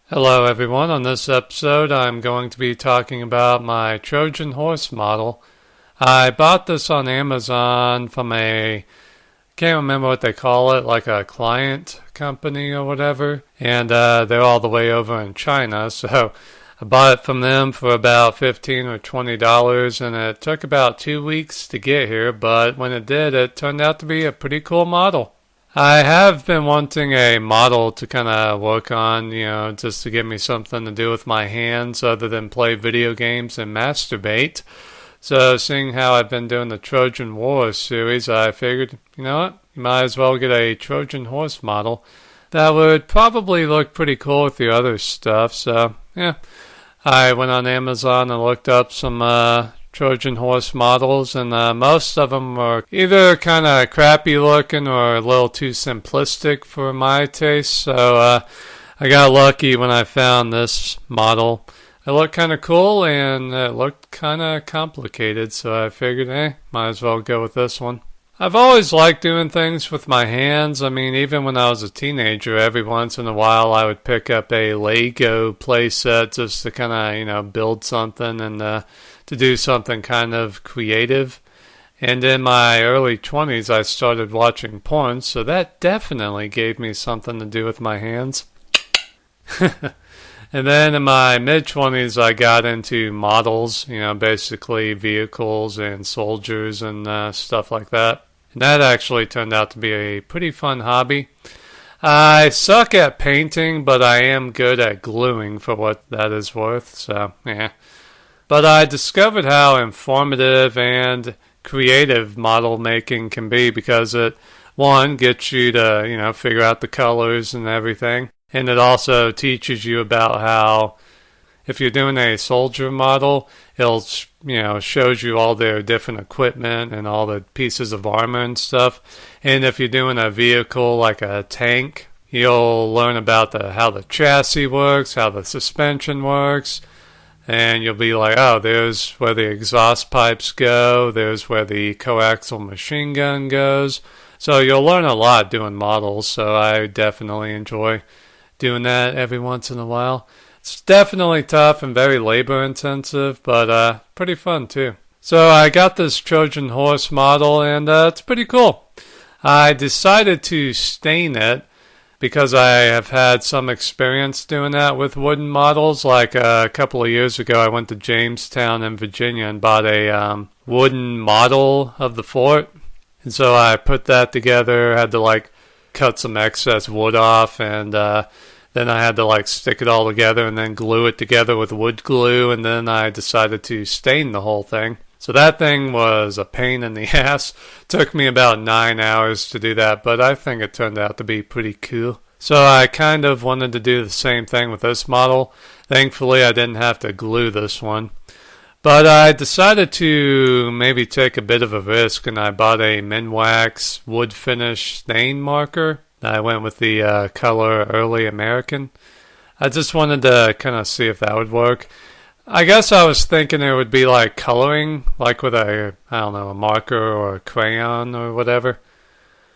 Hello everyone, on this episode I'm going to be talking about my Trojan Horse model. I bought this on Amazon from can't remember what they call it, like a client company or whatever, and they're all the way over in China, so I bought it from them for about $15 or $20, and it took about 2 weeks to get here, but when it did, it turned out to be a pretty cool model. I have been wanting a model to kind of work on, just to give me something to do with my hands other than play video games and masturbate. So, seeing how I've been doing the Trojan Horse series, I figured, you know what, you might as well get a Trojan Horse model. That would probably look pretty cool with the other stuff, so, yeah. I went on Amazon and looked up some Trojan Horse models, and most of them are either kind of crappy looking or a little too simplistic for my taste. So I got lucky when I found this model. It looked kind of cool and it looked kind of complicated, so I figured, might as well go with this one. I've always liked doing things with my hands. I mean, even when I was a teenager, every once in a while I would pick up a Lego playset just to kind of, build something and to do something kind of creative. And in my early 20s, I started watching porn, so that definitely gave me something to do with my hands. And then in my mid-20s, I got into models, basically vehicles and soldiers and stuff like that. And that actually turned out to be a pretty fun hobby. I suck at painting, but I am good at gluing for what that is worth, so yeah. But I discovered how informative and creative model making can be because it, one, gets you to, figure out the colors and everything. And it also teaches you about how, if you're doing a soldier model, it'll, shows you all their different equipment and all the pieces of armor and stuff. And if you're doing a vehicle like a tank, you'll learn about how the chassis works, how the suspension works. And you'll be like, oh, there's where the exhaust pipes go, there's where the coaxial machine gun goes. So you'll learn a lot doing models, so I definitely enjoy doing that every once in a while. It's definitely tough and very labor intensive, but pretty fun too. So I got this Trojan Horse model, and it's pretty cool. I decided to stain it because I have had some experience doing that with wooden models. Like a couple of years ago, I went to Jamestown in Virginia and bought a wooden model of the fort. And so I put that together, had to cut some excess wood off, and then I had to stick it all together and then glue it together with wood glue, and then I decided to stain the whole thing. So that thing was a pain in the ass. Took me about 9 hours to do that, but I think it turned out to be pretty cool. So I kind of wanted to do the same thing with this model. Thankfully, I didn't have to glue this one. But I decided to maybe take a bit of a risk, and I bought a Minwax wood finish stain marker. I went with the color Early American. I just wanted to kind of see if that would work. I guess I was thinking it would be like coloring, like with a marker or a crayon or whatever.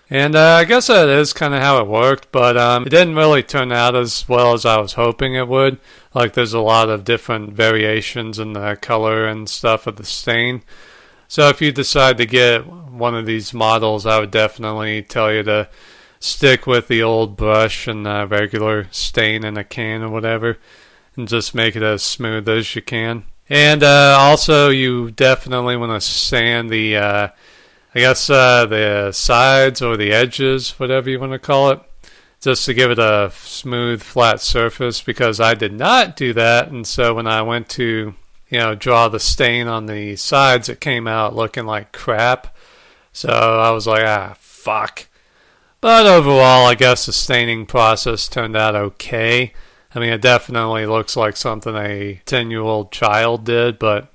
And I guess that is kind of how it worked, but it didn't really turn out as well as I was hoping it would. There's a lot of different variations in the color and stuff of the stain. So if you decide to get one of these models, I would definitely tell you to stick with the old brush and the regular stain in a can or whatever, and just make it as smooth as you can. And also, you definitely want to sand the sides or the edges, whatever you want to call it, just to give it a smooth, flat surface, because I did not do that, and so when I went to, draw the stain on the sides, it came out looking like crap. So I was like, fuck. But overall, I guess the staining process turned out okay. I mean, it definitely looks like something a 10-year-old child did, but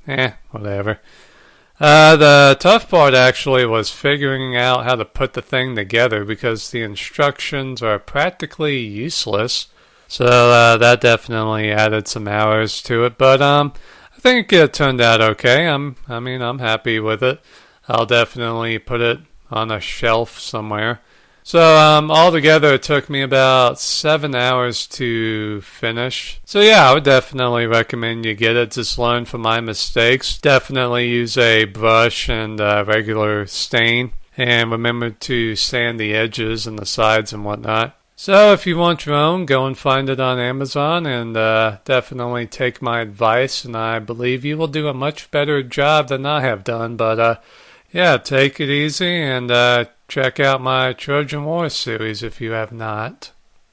whatever. The tough part actually was figuring out how to put the thing together, because the instructions are practically useless. So that definitely added some hours to it, but I think it turned out okay. I'm happy with it. I'll definitely put it on a shelf somewhere. So altogether it took me about 7 hours to finish. So yeah, I would definitely recommend you get it. Just learn from my mistakes. Definitely use a brush and regular stain. And remember to sand the edges and the sides and whatnot. So if you want your own, go and find it on Amazon and definitely take my advice. And I believe you will do a much better job than I have done. But yeah, take it easy and check out my Trojan Horse series if you have not.